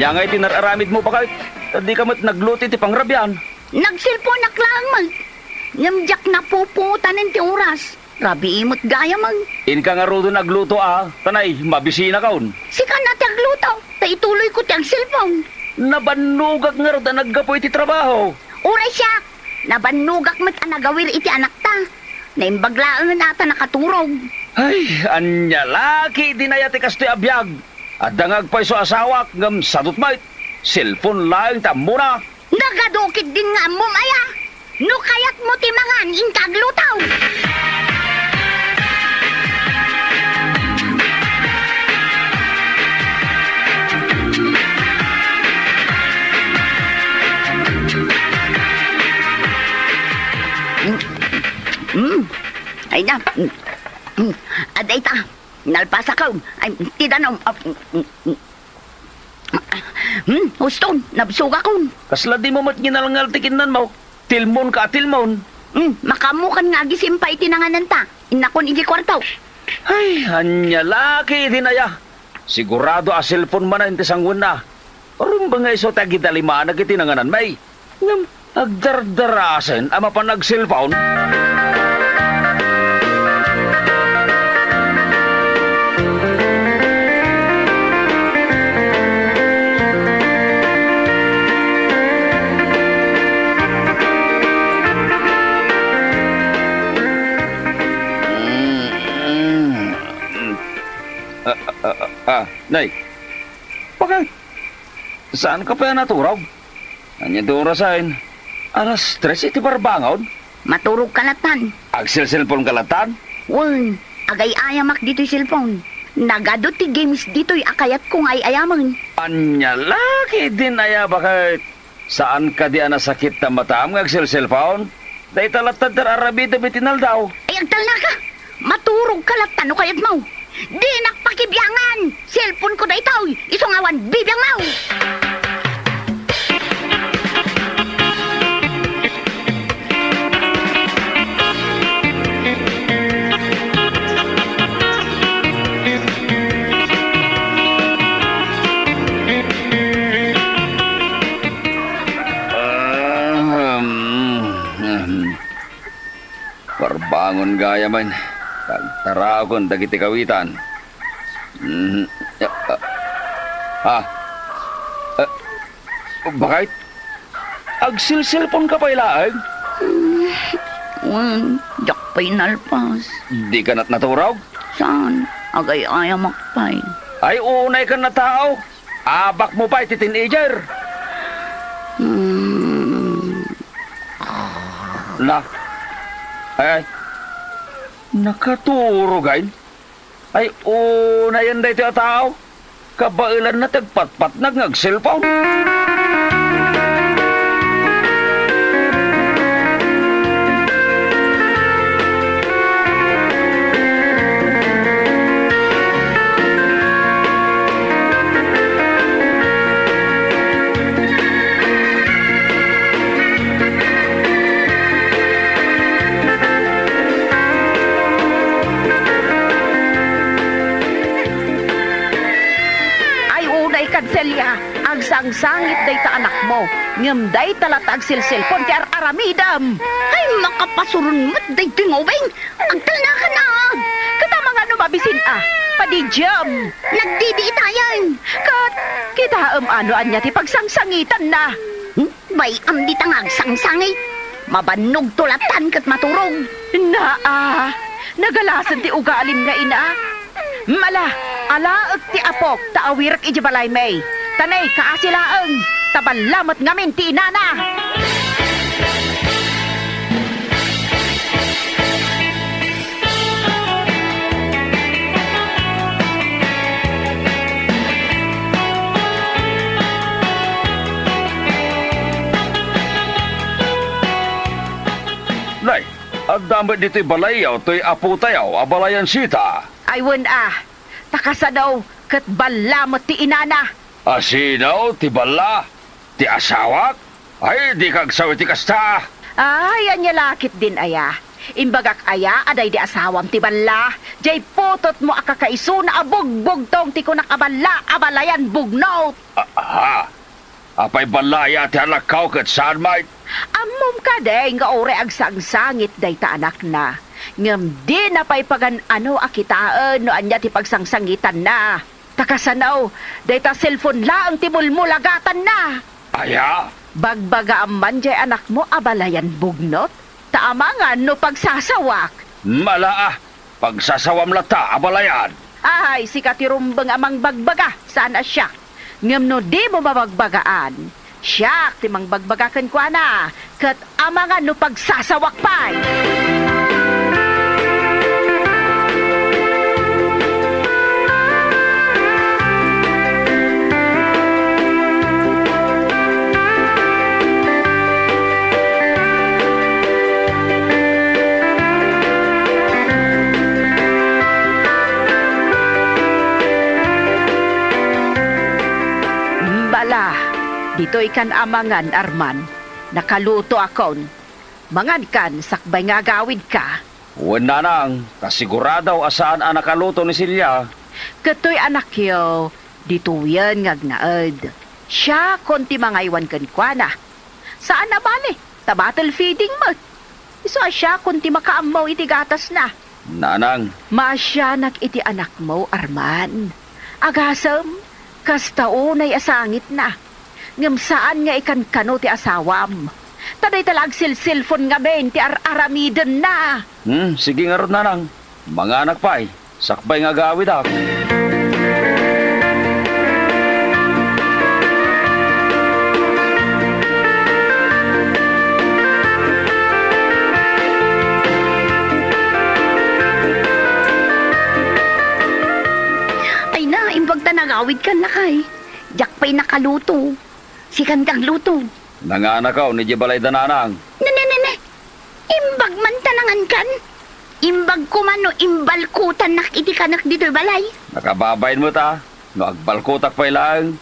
Anya nga'y tinararamid mo pa kahit di ka mat nagluti ti pangrabyan. Nagsilpon naklang mag. Nyamjak na puputanin ti oras. Rabi imot gaya mag. In ka nga rodo nagluto tanay, mabisina kaon. Sika na ti agluto. Ta ituloy ko ti agsilpon. Nabanugak nga rodo naggapoy ti trabaho. Uray siya. Nabanugak mat anagawir iti anak ta. Naimbaglaan ata nakaturog. Ay, anya laki dinaya ti kastoy abiyag. At dangag pa iso asawak ngam sadot mait. Cellphone lang ta muna. Nagadukit din nga mo maya. No kayat mo ti mangan inkaglutaw. Ay na. Aday ta. Nalpasa ka. Ay, tidanong. Huston, nabsuga ko. Kasla di mo mat ginalangal tikinan mo. Tilmon ka tilmon. Makamukan nga gisimpay tinanganan ta. Inakon iji kwartaw. Ay, anya laki dinaya. Sigurado a cellphone man na inti sangwan na. Arum ba nga iso tagidalima na kitinanganan may? Ngam, agdardarasen ama pa nag-cellphone. Nay. Bakit? Saan ka pa naturaw? Anya doon rasain. Alas 3 iti barbangon. Maturog kalatan. Agsil-cellphone kalatan? Wun, agay ayamak dito'y cellphone. Nagadot ti games dito'y akayat kong ay ayaman. Anya laki din aya bakit? Saan ka di nasakit na mataam ng agsil-cellphone? Dahil talatad na arabida bitinal daw. Ay, agtal na ka. Maturog kalatan o kayat mo. Di nakpakibyangan! Cellphone ko na itaw! Isungawan, bibiyang mau! Barbangon gaya man. Tara akong dagiti kawitan. Bakit? Agsil-cellphone ka pa ilaag? Yak pa'y nalpas. Di ka na't naturaw? Saan? Agay ayamak pa'y. Ay, unay ka na tao. Abak mo pa iti teenager. Ay. Nakaturogain? Ay, una yan dahi tiyo tao. Kabailan na tagpatpat nag-cellphone. Celia, ang sangsangit day ta anak mo. Ngam day talatag silsilpon ti aramidam. Ay, makapasurun mo't day tingobing. Agtal na ka na. Kata mga numabisin padijam. Nagdidi tayan. Kat, kita ano anya ti pagsangsangitan na. Bay, di tangag sangsangit. Mabanog tulatan kat maturog. Nagalasan ti ugalim nga ina. Mala, alaag ti apok, taawirak ijibalay may. Tanay, kaasilaang, tabalamat ngamin ti inana. Nay, ang damay dito'y balayaw, to'y apo tayaw, abalayan sita. Aywan takasa daw, kat balamot ti inana. Asinaw, ti bala, ti asawak, ay di kagsawi ti kasta. Ay, anya lakit din aya. Imbagak aya, aday di asawam ti bala. Jay putot mo akakaiso na abugbog tong ti kunak abala, abalayan bugnot. Ha? Apay balaya ti alakaw kat saan may? Amom ka day nga ore ag sangsangit day ta anak na. Ngam di na pa'y pagan ano akitaan no anya ti pagsangsangitan na. Takasanaw, day ta cellphone laang ti mulmulagatan na. Aya? Bagbaga man jay anak mo abalayan bugnot. Taamangan no pagsasawak. Mala pagsasawam lata abalayan. Ay, si katirumbang amang bagbaga. Sana siya. Ngam no di mo mabagbagaan. Siya, timang bagbagakan ko na. Kat amangan no pagsasawak pa'y. Bala, dito'y kan amangan, Arman. Nakaluto akon. Mangan kan, sakbay nga gawid ka. Wala nang, kasiguradaw asaan ang nakaluto ni Silya. Kato'y anak yo, dito yan ngagnaad. Siya, konti mga iwan kan kwa na. Saan na bali? Ta battle feeding mo. Isa siya, konti makaamaw iti gatas na. Nanang, Masyanak iti anak mo, Arman. Agasam, kastaunay asangit na. Ngam saan nga ikan kano ti asawam. Taday talag cellphone nga ben ti aramiden na. sige nga ron nanang. Mga anak pa'y, sakbay nga gawid ako. Ay na, imbag ta nagawid ka na kay. Yak pa'y nakaluto. Sikan kang luto. Nanganak ako ni Jibalay dananang. Ne. Imbag man tanangan kan. Imbag kumano imbal kutan nak iti kanak dito'y balay. Nakababayin mo ta. No agbalkotak pa'y lang.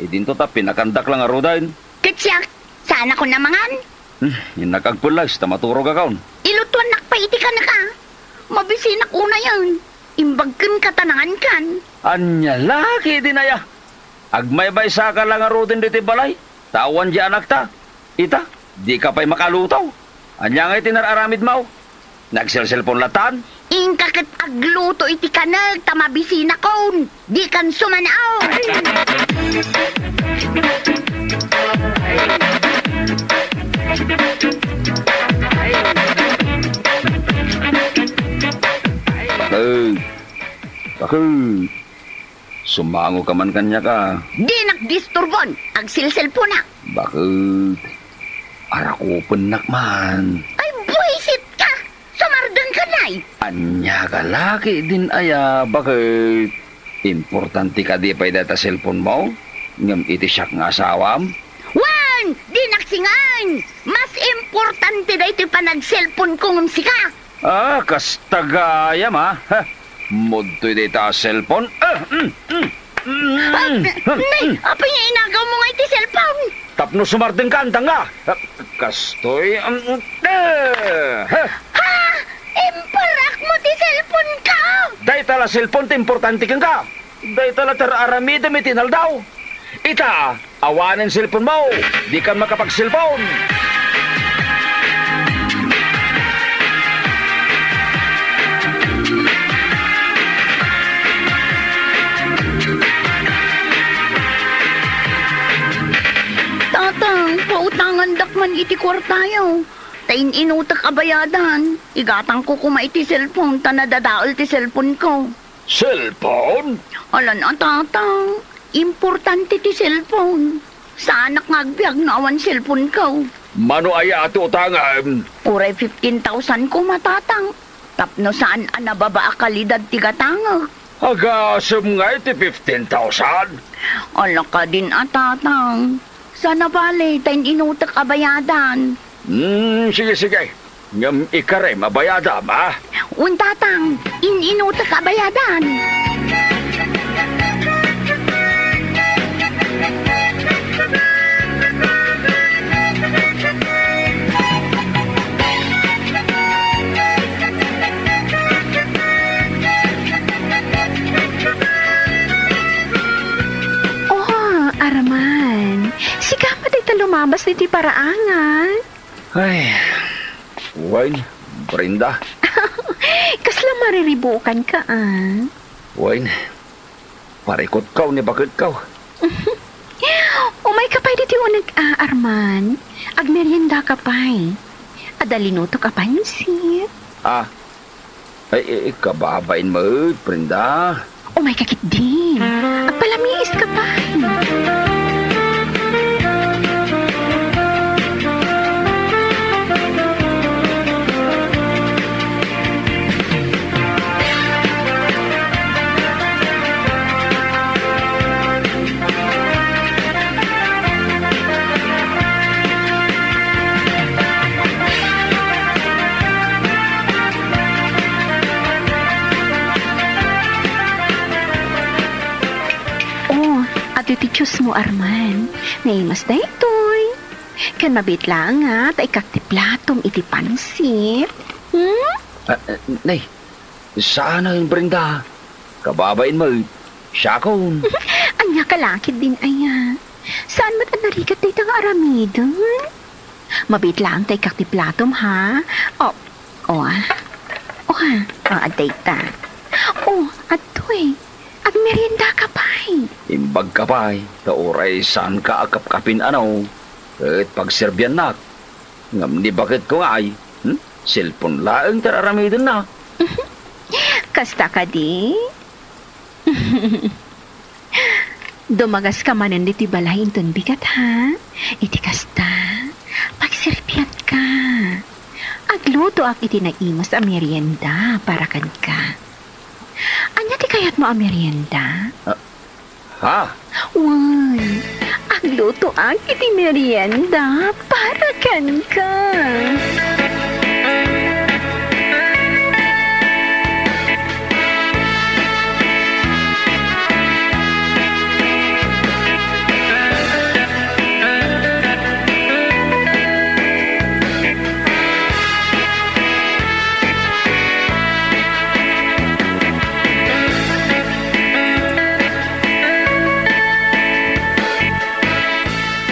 Idinto ta pinakandak lang arudain. Katsyak, sana ko namangan. Yung nakagpulag, ta maturog akaw. Ilutuan nak pa iti kanak ka. Mabisinak una yan. Imbag kan katanangan kan. Anya laki din aya. Agmay-bay sa ka lang arudin dito balay. Tawan di anak ta. Ita, di ka pa'y makalutaw. Anya nga itinararamid mo. Nagselselpon latan. Ingkakat agluto iti kanag tamabisina kon. Di kan sumanaw. Bakit? Sumango ka man kanya ka. Di nagdisturbon. Agsilselpon na. Bakit? Arakupan nakman. Ay, buwisit ka. Sumardan ka na'y. Anya ka laki din aya. Bakit? Importante ka di pa data cellphone mo? Ngam iti siyak nga asawam? Wan! Di naksingan! Mas importante na ito pa nag-cellphone kong sika. Kastagayam ha. Mudto'y data cellphone. Nay, apa niya inagaw mo nga iti cellphone? Tapno sumardeng ka, antang nga. Kastoy. Ha! Imparak mo ti cellphone ka! Day tala cellphone ti importante kang ka. Day tala tararamida may tinaldaw. Ita, awanin cellphone mo. Di ka makapag-cellphone. Tatang, pautangan dakman iti kwartayo. Tain inutak abayadan. Igatang ko kuma iti cellphone, tanadadaol ti cellphone ko. Cellphone? Alan na tatang, importante ti cellphone. Sa anak ngagbiag na awan cellphone ko. Mano aya ato utangan? Uray 15,000 ko matatang. Tapno saan anababa akalidad ti gatanga. Agasam nga iti 15,000. Ala ka din atatang. Sana bale, tain inutak abayadan. Sige. Ngam ikare, mabayada ba? Untatang, inutak abayadan. Oh, Arman. Tabas iti paraangan. Ay, Wayne, Brenda. Kasla mariribukan ka, Wayne, parikot kaw ni bakit kaw. Umay ka pa'y diti unag, Arman. Agmerienda ka pa'y. Adalinuto ka pa'y sir. Kababain mo, Brenda. Umay kakit din. Agpalamiis ka pa'y. Diyos mo, Arman. Naimas na ito'y. Kan mabit lang nga, tay kaktiplatom iti pansit. Nay, sana yung Brenda. Kababain mo, siya kon. Anya kalakid din, aya. Saan mo't anarikat day tang aramidon? Mabit lang tay kaktiplatom, ha? Aday ta. Atoy. Ag merienda ka pa'y. Imbag ka pa'y, tauray saan ka akap-kapin ano. At pagserbyan nak. Ngam ni bakit ko nga ay, cellphone laang tararamidon na. Kasta ka di? Dumagas ka manan iti balahin ton bigat ha? Iti kasta, pagserbyat ka. Agluto ak iti naimas a merienda para kan ka. Anya ti kayat mo a merienda? Ha? Uy, agluto ak iti merienda para kan ka.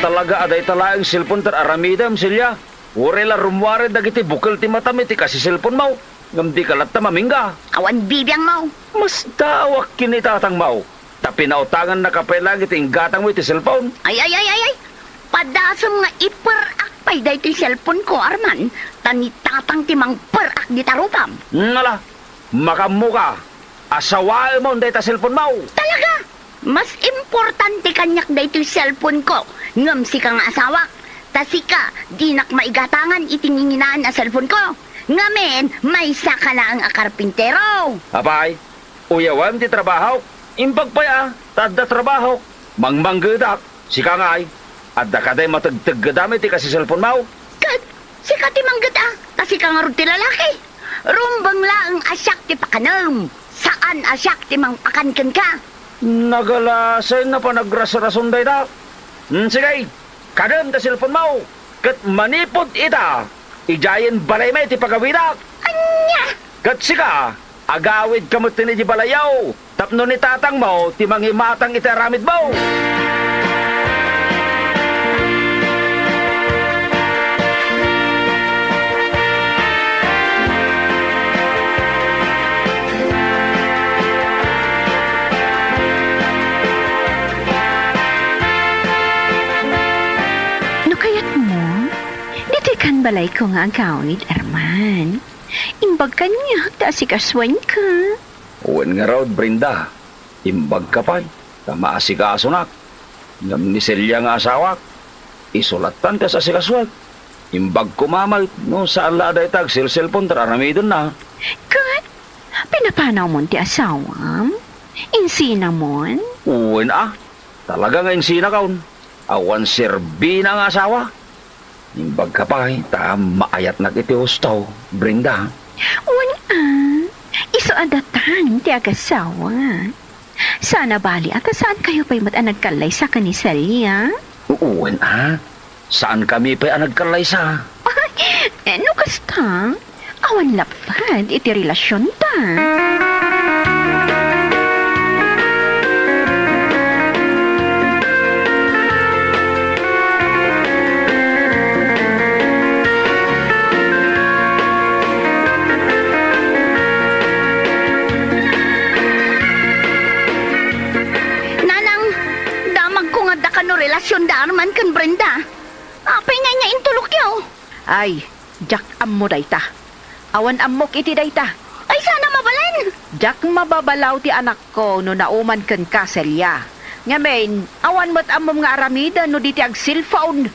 Talaga aday talaang cellphone tar aramidam silya. Urela rumware dagiti bukal ti matamiti kasi cellphone mo. Ngam di kalat ta mamingga. Awan bibiyang mo. Mas tawak kinitatang mo. Tapi nautangan na kapailang iti inggatang mo iti cellphone. Ay. Padasam nga iperakpay da iti cellphone ko, Arman. Tanitatang timang perak di tarupam. Nala, makamuka. Asawae mo dahil ta cellphone mo. Talaga? Mas importante kanyak da iti cellphone ko. Ngam si kang asawa. Tasi ka, di nak maigatangan itinginginaan a cellphone ko. Ngamen, may saka na ang akarpintero. Apay, uyawan ti trabaho. Imbag pa ya, tadda trabaho. Mangmanggadak, si kangay. At da kaday matagtaggadami ti kasi cellphone mo. Kat, si ka ti manggata, tasi ka nga rin ti lalaki. Rumbang laang asyak ti pakanam. Saan asyak ti mangpakankan ka? Nagalasay na pa nagrasarason day da. Sige, kadam ta cellphone mo. Kat manipod ita. Ijayan balay may ti pagawidak. Anya! Kat sika, agawid kamot ti ni balayaw. Tapno ni tatang mo, ti mangimatang itaramid mo. Kan balay ko nga ang kaunid, Arman. Imbag ka niya, taasi kaswan ka. Uwan nga raw, Brenda. Imbag ka pa. Tama asikaso nak. Ngam ni Celia nga asawa. Isulatan ka sa asikaswag. Imbag kumamay no sa alada itag cellphone tararamidon na. Kat, pinapanaw mo ti asawam? Insina mo? Uwan Talaga nga insina kaon. Awan serbina nga asawa. Imbag ka pa, maayat na iti hustaw, Brenda. Uwan iso adatan ti agasawa. Sana bali saan kayo pa'y matanagkalay sa kanisalya? Uwan saan kami pa'y anagkalay sa? No kasta, awan lapad iti relasyon ta. relasyon da Arman kan Brenda. Apay nga nga intulok yaw. Ay, Jack ammo dayta. Awan ammok iti dayta. Ay sana mabalin. Jack mababalaw ti anak ko no nauman kan kaselya. Ngamen, awan mo't amom nga aramida no di ti ag cellphone.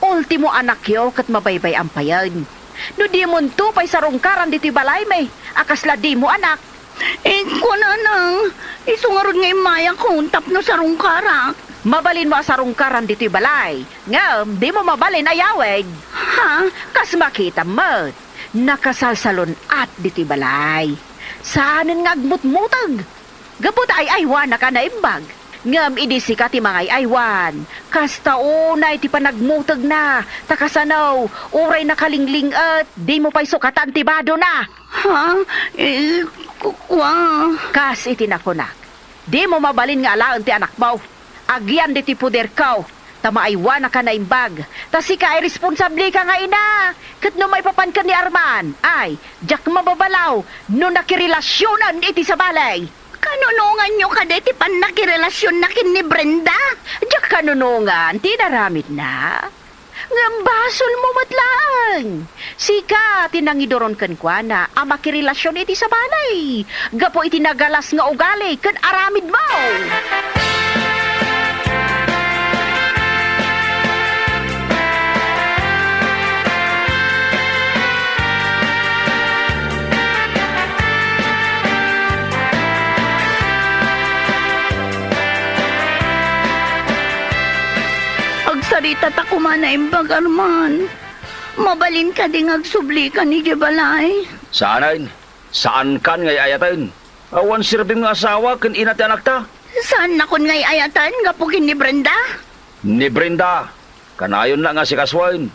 Ultimo anak yo kat mabaybay ampayan. No di mo tupay sa rungkaran di ti balay may. Akasla di mo anak. Ko na nang. Isungarod nga imaya ko tapno sa rungkara. Mabalin mo sa rungkaran di ti balay. Ngam, di mo mabalin ayaweg. Ha? Kas makita mo. Nakasalsalon at di ti balay. Saanin nga agmutmutag. Gapot ay aywan na ka na imbag. Ngam idisi ka ti mga aywan. Kasta unay ti panagmutag na. Takasanaw, uray na kalingling at di mo pa'y sukatan ti bado na. Ha? Kukwa. Kas itinakunak. Di mo mabalin nga alaan ti anak mo. Agyan di ti puder kaw. Tamaaywan na ka na imbag. Tas ika ay responsable ka nga ina. Kat no may papan ka ni Arman. Ay, Jack mababalaw. No nakirelasyonan iti sa balay. Kanunungan nyo ka deti pan nakirelasyon na kin ni Brenda? Jack kanunungan, tinaramid na. Ngambasol mo matlang. Sika, tinangidoron kan kwa na amakirelasyon iti sa balay. Gapo iti nagalas nga ugali kan aramid mo. Sarita ta kumana imbag Arman. Mabalin ka ding agsubli ka ni Jebalay. Saan Saan kan ngay ayatan? Awan sirbing nga asawa kan ina ti anak ta? Saan na kun ngay ayatan gapukin ni Brenda? Ni Brenda. Kanayon na nga si Kaswain.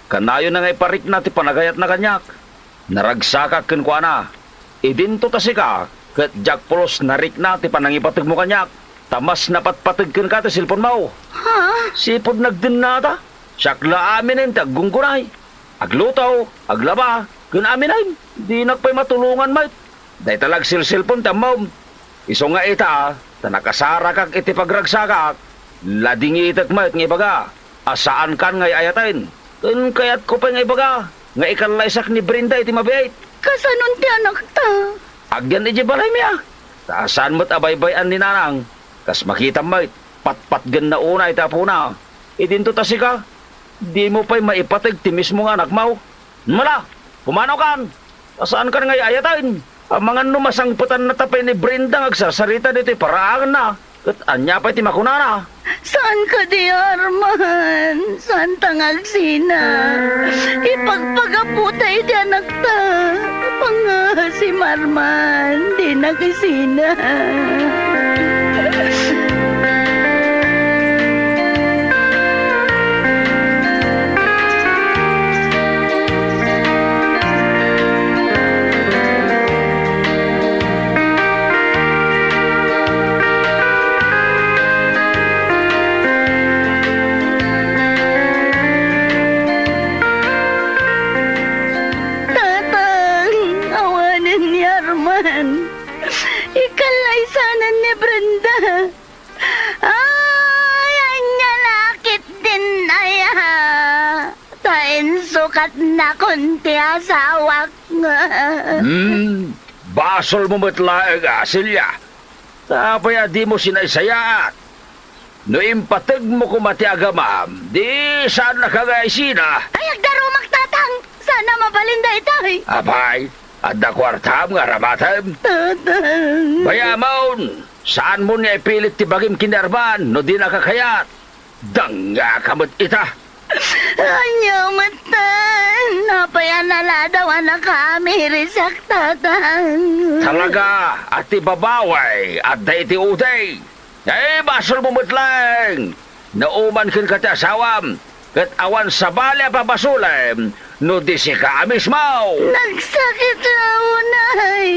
Kanayon na ngay parik na ti panagayat na kanyak. Naragsaka ken kuana. Idinto ta sika ket Jack Polos narik na ti panangipateg mo kanyak. Tamas napatpateg ken ka ti silpon mo. Ha? Sipod nagdin na ta. Sakla amin en taggungkunay. Aglutaw, aglaba, ken amin ay. Di nagpay matulungan mait. Day talag silsilpon tamaw. Iso nga ita, tanakasara kag iti pagragsakak. Ladingi itak mait nga ibaga. Asaan kan ngay ayatin. Ken kayat ko pa nga ibaga. Nga ikalaysak ni Brenda iti mabiyait. Kasanon ti anak ta? Agyan iti balay miya. Taasan mo't abaybayan ni nanang. Kas makita mait. Patpatgan na una itapuna. Idinto tasika. Di mo pa'y maipatag ti mismo nga anak mo. Mala, pumanaw kan. Asaan ka ngay ayatin? Ang mga numasangputan na tapay ni Brenda agsasarita dito'y paraangan na. At anya pa'y ti makunana. Saan ka di, Arman? Saan tangag sina? Ipagpagaputay di anak ta. Panga si Marman, di nakisina. Ikalay sana ni Brenda. Ay, anya lakit din aya. Tain sukat na kunti asawak nga. Basol mo matlaag asilya. Tapaya di mo sinaysayaat. No impatag mo kumati agamam, di saan nakagaysina. Ay, agdaro magtatang. Sana mabalinda ito'y. Abay, adda kwartam nga ramatam. Tatang. Bayamon, saan mo niya ipilit ti bagim kinarban no di nakakayat? Dangga kamot ita. Anyo matan. Napaya naladaw anak kami risak tatang. Talaga, at ibabaway, at da iti uday. Ay, basol mo mutlang. Nauman kin ka ti asawam. Kat awan sa balya pa basulem. No di si ka mismo. Nagsakit raw, nay.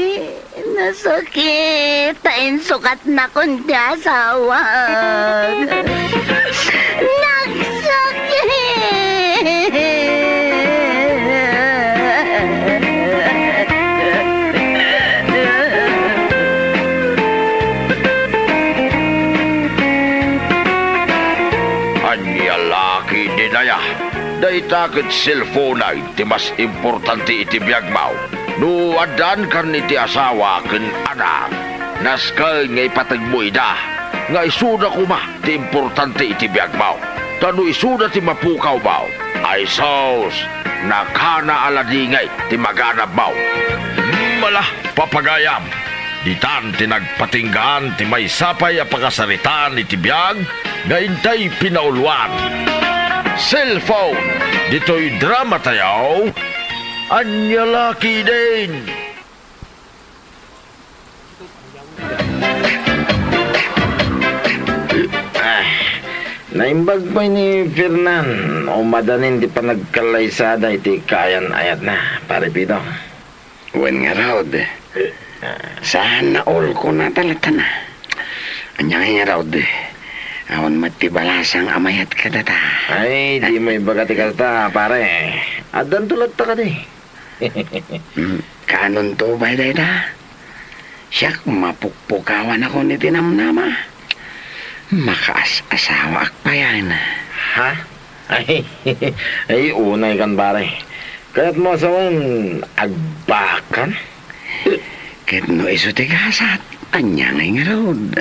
Nasakit. Tain sukat na kundi asawa. Nagsakit. Day takit cellphone ay ti mas importante iti biyag mo. No adan kan iti asawa ken anak. Naskay ngay patag mo ida. Nga isuda ko ma ti importante iti biyag mo. Tano isuda ti mapukaw mo. Ay sos, nakana aladingay ti maganap mo. Mala, papagayam. Ditan tinagpatinggaan ti may sapay a pakasaritan iti biyag nga intay pinauluan. Cellphone, dito'y drama tayaw, anyalaki din. Naimbag pa ni Fernan o madanin di pa nagkalaysada iti kayan ayat na, pare Pito. Wen nga raod. Sana all ko na talata na. Anya nga raod. Awan matibalasang amayat ka data. Ay, di may bagati ka ta, pare. Adan tulad ta ka di. Kanon to ba da? Siyak mapukpukawan ako ni tinamnama. Makaas-asawa pa yan. Ha? Ay, unay kan, pare. Kaya't mo asawan, agbakan? Kahit no iso tigasat, anya nga raod.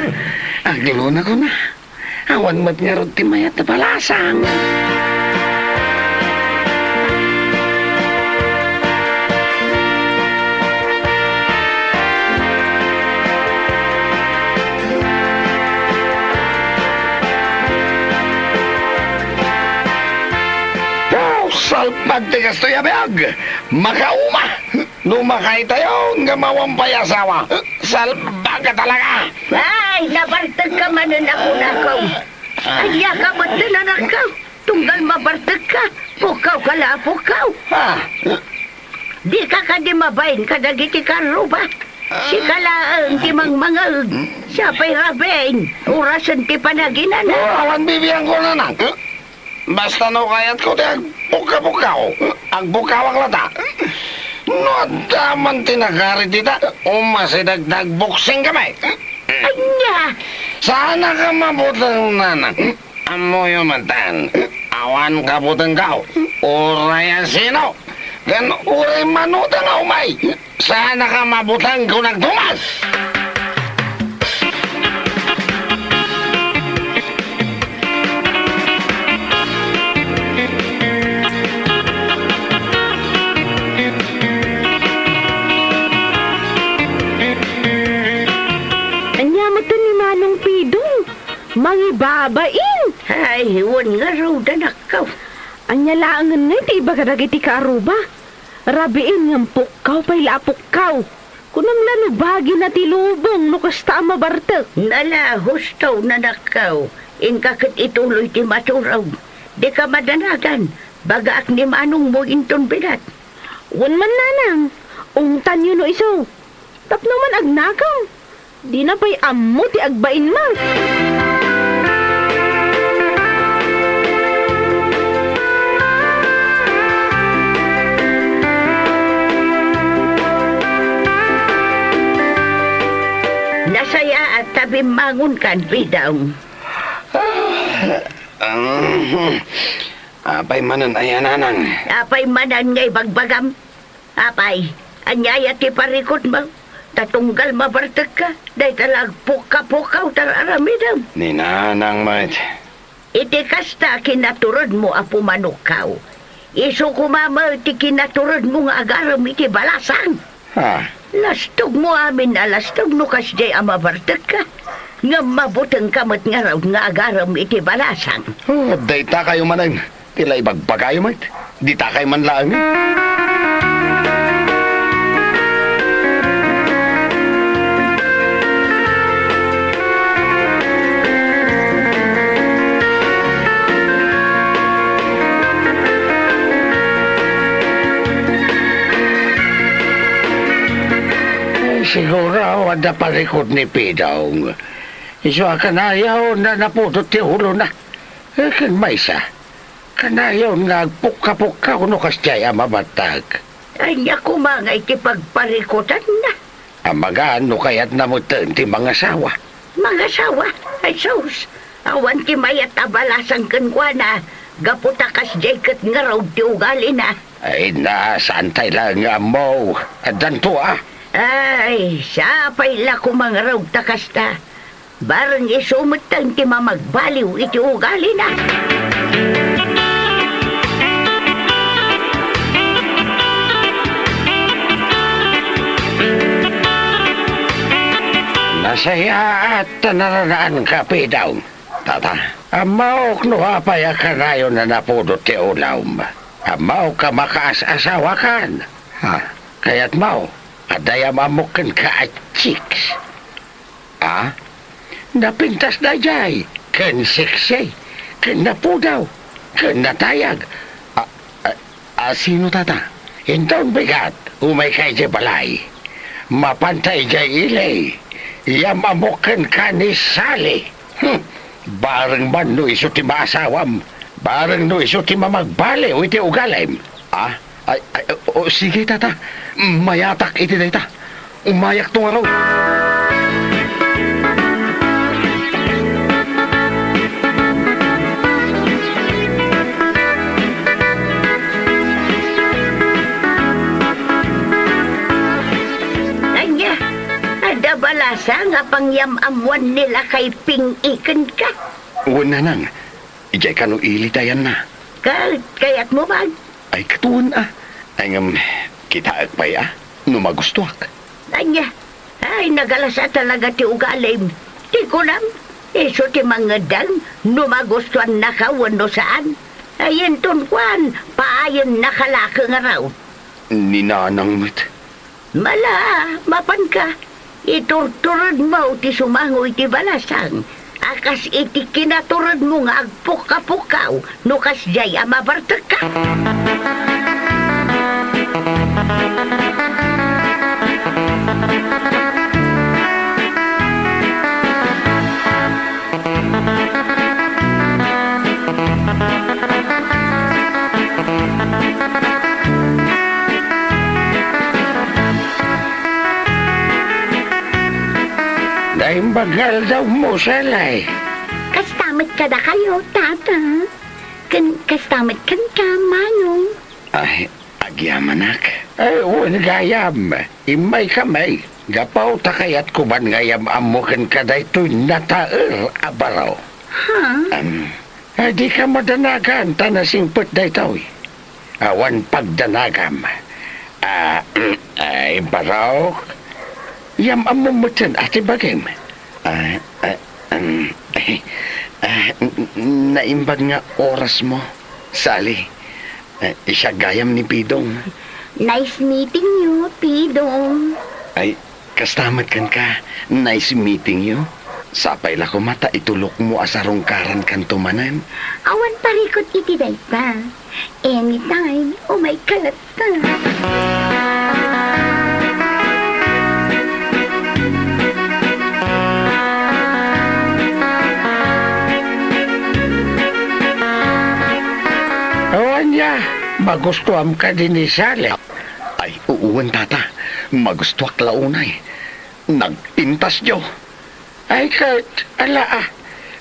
Aglo na ko na. Awan mat nga raod timayat na palasang. Salpag tigas to yabag. Makauma. Numakay tayo nga mawampay asawa. Salpag ka talaga. Ay, nabartag ka manan ako nakaw. Ay, ka ba't na nakaw? Tunggal mabartag ka. Pukaw ka la, pukaw. Ha? Di ka di mabayin ka dagiti karo ba? Si kalaang ti mangmangag. Siya pa'y rabain. Orasan ti panaginan. Awan bibiyang ko na nang. Basta no kayat ko di agbuka-bukaw. Agbukawang lata. No daman tinagari dita. Umasidagdag boxing kamay. Anya! Sana ka mabutang nanang. Amo yung mantan. Awan ka butang kao. Urayan sino. Gan uray manutang umay. Sana ka mabutang ko nagtumas. Mangibabain! Ay, huwag nga raw na nakaw. Anya laangan nga iti iba kadagiti kaaruba. Rabiin ng pukaw pa'y lapukkaw. Kunang lanubagi na tilubong no kasta mabartek. Nalahos taw na nakaw. Inkakit ituloy ti maturaw. Di ka madanagan. Bagaak ni manong mo inton binat. Wan man nanang. Ungtan yun no iso. Tapno man agnakaw. Di na pa'y ammo ti agbain ma. Nasaya at tabi mangun kan bidang. Apay manan ay ananang. Apay manan ngay bagbagam. Apay, anyaya ti parikot mo. Tatunggal mabartag ka. Day talag puka-pukaw tararamidam. Ni nanang mait. Iti kasta kinaturod mo apo manukaw. Iso kumama iti kinaturod mo nga agaram iti balasang. Ha? Lastog mo amin na lastog no kasday ang mabartag ka. Nga mabutang kamot nga raw nga agaram iti balasang. Oh, day ta kayo manang. Tila ibagbagayo mait. Di ta kayo man lang. Siguro wala palikot ni Pidong. Iso kanayaw na naputot ti ulo na. Kan may isa. Kanayaw nga puka-puka kuno kastya mabatag. Anya kumangay ti pagparikotan na. Amagaan no kaya't namutan ti mga sawa. Mga sawa, ay sus. Awan ti mayat abalasang kankwana. Gaputakas jay kat nga raw ti ugali na. Ay na, santay lang nga mo. Adan to ah. Ay, sapay la ko mga raw takas ta. Barang isumutang ti mamagbaliw iti ugali na. Nasaya at nararaan ka daw. Tata, amaw no apay akarayo na napudot ti ulawm. Amaw ka makaas-asawa kan. Ha, kaya't mau, adayam amukin ka at chicks. Ah, napintas na jay, ken siksi, ken napudaw, ken natayag. Sino tata? Intong bigat, umay kay jay balay. Mapantay jay ilay. Yamamukin ka ni Sally. Bareng man no iso ti maasawam. Bareng no iso ti mamagbali o iti ugalim. Ah? Sige tata. Mayatak iti dayta. Umayak tong araw. Balasa nga pangyamamuan nila kay ping-ikan ka. Una nang. Ijay ka no ilitayan na. Kaya't mo ba? Ay katuon ah. Ay kita agpay ah. Numagustuak. Anya, ay nagalasa talaga ti ugalim. Ti kunam, iso ti mga dang numagustuhan na kawan no saan. Ayin tunkwan, paayon nakalaka nga raw. Ninanang mit. Mala, mapan ka. Iturturod mo ti sumangoy ti balasang. Akas iti kinaturod mo nga agpuka-pukaw no kas jay amabartak ka. Bagal daw mo salay. Kastamit ka da kayo, tata. Kastamit kan ka, manong. Ay, agyamanak. Ay, uwan gayam. Imay kamay. Gapaw takayat kuban ngayam amukin ka da ito'y nataer abaraw. Ha? Di ka madanagan tanasing put da ito'y. Awan pagdanagam. Ay, baraw. Yam amumutin ati bagim. Naimbag nga oras mo, Sally. Siya gayam ni Pidong. Nice meeting you, Pidong. Ay, kastamat kan ka. Nice meeting you. Sapay la ko mata, itulok mo asarong karan kan tumanan. Awan parikot iti dayta. Anytime, oh my kalata. Magustuhan ka din ni Sally. Ay, uuwan tata. Magustuhan launay. Nagpintas nyo. Ay, kahit,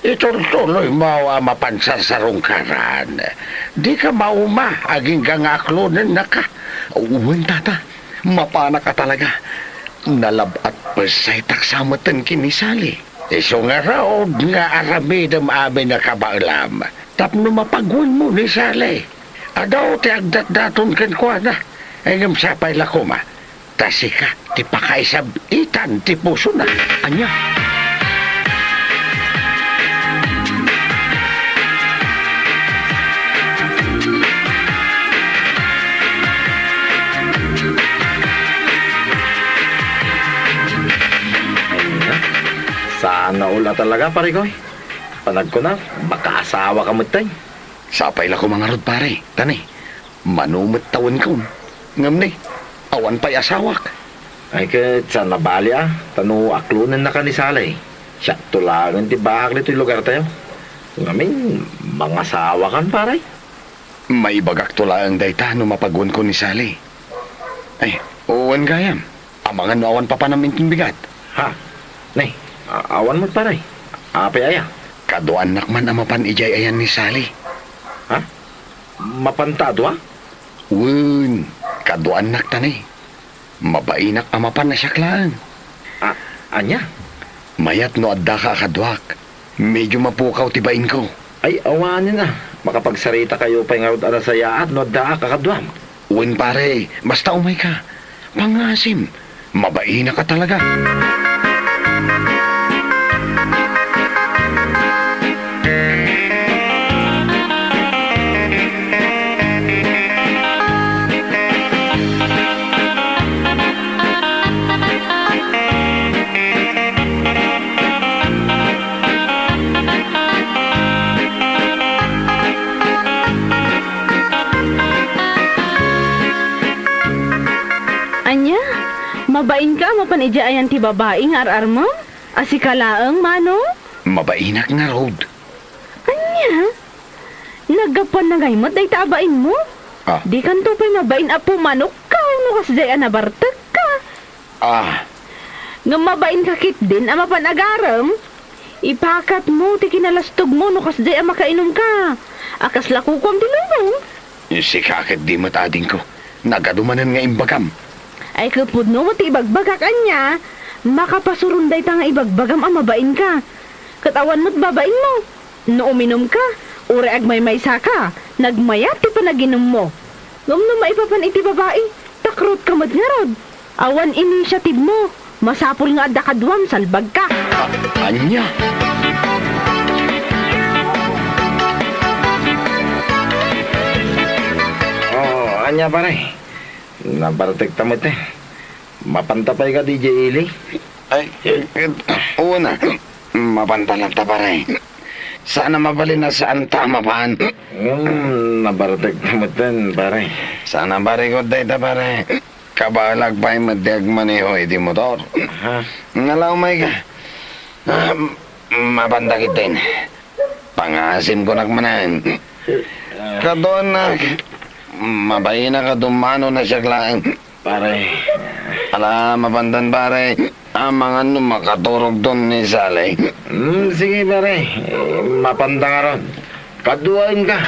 ituloy mo mapansar sa rungkaran. Di ka mauma, aging gangaklonin na ka. Uuwan tata. Mapana ka talaga. Nalabat pasay taksamatan kini Sally. Iso nga raod nga aramidam amin na kabaalam. Tapno mapagwan mo ni Sally. Adaw ti agdat-daton kan kwa na. Engam sapay lakoma. Tasika, ti pakaisabitan, ti puso na. Anya. Sana ula talaga, parigoy. Panag ko na, makaasawa ka mo tayo. Sapay la ko mga rod pare. Tani, manumit tawan ko. Ngam ni, awan pa'y asawak. Ay kat sa nabali tanu aklunan na ka ni Salay. Siya tulangan ti bahag nito yung lugar tayo. Ngamin, mga asawa kan paray. May bagak tula ang dayta no mapagwan ko ni Sally. Ay, uwan gayam. Amangan no awan pa pa namin bigat. Ha? Nay, awan mo paray. Apay aya. Kaduan nakman amapan ijay ayan ni Sally. Ha? Mapantado, ha? Wen, kaduan nak tani. Mabainak amapan na siya klaan. Anya? Mayat no adda ka kaduak. Medyo mapukaw tibain ko. Ay, awanin na. Makapagsarita kayo pa nga ara sa yaat, no daa kakadwam. Wen pare, basta umay ka. Pangasim, mabaina ka talaga. Anya, mabain ka mapanidyayan ti babae nga arar mo? Asikalaang, mano? Mabainak nga road. Anya, nagapan na gaymot day tabain mo? Ah. Di kanto pa'y mabain apo manok ka, no kasdaya na bartag ka. Nga mabain ka kit din, ama panagaram. Ipakat mo, ti kinalastog mo, no kasdaya makainom ka. Akas lakukwam dilunong. Si kakit di matading ko. Nagadumanan nga imbagam. Ay kapud no, ti ibagbagak anya. Makapasurunday ta nga ibagbagam ang mabain ka. Katawan mo't babain mo. No uminom ka, uri agmay-maysa ka. Nagmayat ti panaginom mo. Ngam no maipapan iti babae, takrot ka mo't nga rod. Awan initiative mo. Masapul nga adda kadwam, salbag ka. Anya? Anya pare. Nabartek tamot eh. Mapantapay ka, DJ Ili. Ay, una, mapantalan ta pare. Sana mabalin na saan tama paan. Nabartek tamot din, pare. Sana pare ko day ta pare. Kabalag pa'y madyag maniho iti motor. Ha? Ngalaw may ka. Mapandakit din. Pangasim ko nagmanan. Kadon na. Mabay na kadumano na siya klaan. Pare. Ala, mapandan pare. Ang mga makaturog doon ni Salay. Sige pare. Mapanda ka ron. Kaduain ka.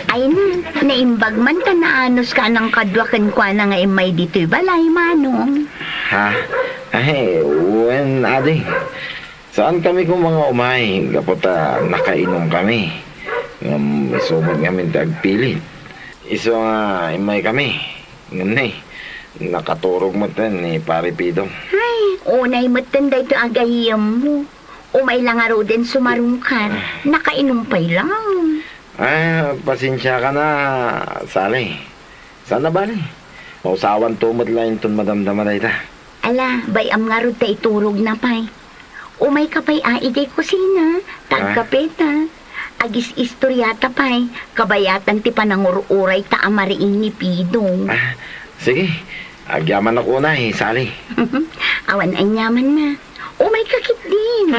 Ay na, naimbag man ka na anos ka ng kadwakan kwa na nga imay dito'y balay, manong. Ha? Ay, when adi. Saan kami kung mga umay? Kaputa, nakainom kami. Isumod kami tagpilit. Iso nga, imay kami. Ngunay, nakaturog mo tan ni Pare Pidong. Ay, unay matanda ito agayam mo. Umay lang aro din sumarungkan. Nakainom pa'y lang. Pasensya ka na, Sally. Sana bali? Mausawan tumot lang itong madamdaman na ita. Ala, bayam nga ro ta iturog na pa'y. Umay ka pa'y aigay kusina. Tagkapeta. Agis istoryata pa'y. Kabayatan ti panangururay ta amariing ni Pidong. Sige, agyaman ako na Sally. Awan ay nyaman na. Umay kakit din.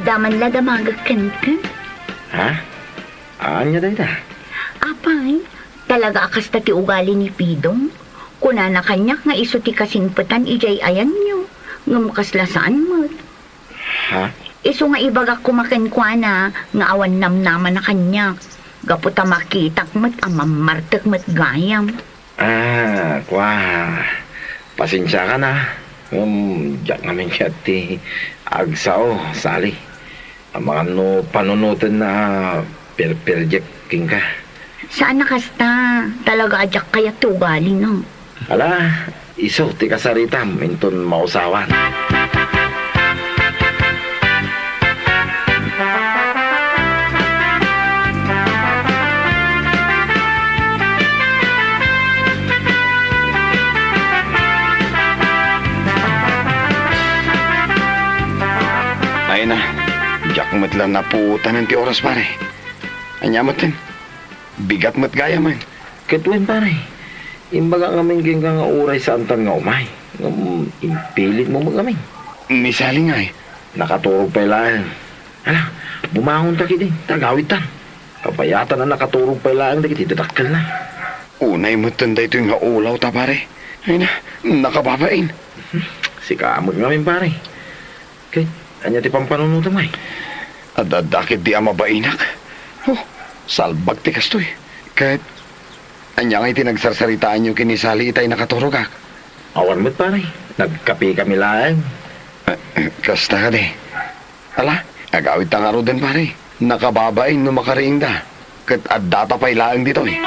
Adaman la damagakan ka. Ha? Anya da ita? Apay, talaga akas ta ti ugali ni Pidong. Kuna na kanyak nga iso ti kasingpatan ijay ayan nyo. Nga makaslasaan mo. Ha? Iso nga ibagak kumakan kwa na nga awan namnaman na kanyak. Gaputa makitak mat amamartak mat gayam. Kwa. Pasensya ka na. Diyak namin siya ti agsao, Sally. Ang mga panunutan na per-project king ka. Saan na kasta? Talaga ajak kaya ti ugali no. Ala, iso ti kasaritam, inton mausawan. Hala na po tanan ti oras pare. Anyamat din. Bigat mat gaya man. Katuin pare. Imbaga ngamin king nga uray sa antan nga umay. Impilit mo mga ngamin. Misali nga eh. Nakaturog pa ilaan. Hala, bumangon ta kiti. Tagawit tan. Kapayatan na nakaturog pa ilaan na kiti. Dadakal na. Unay mo tanda ito yung ulaw ta pare. Ay na, nakababain. Si kamot ngamin pare. Kay, anya ti pampanunutan may. Adadakit di ama bainak. Oh, salbag ti kastoy. Kahit, anya nga itinagsarsaritaan nyo kinisali itay nakaturogak. Awan mo't pare. Nagkape kami lang. Kasta ka de. Ala, agawit ang aro din pare. Nakababain no makariing da. Kat adata pa ilaang dito eh.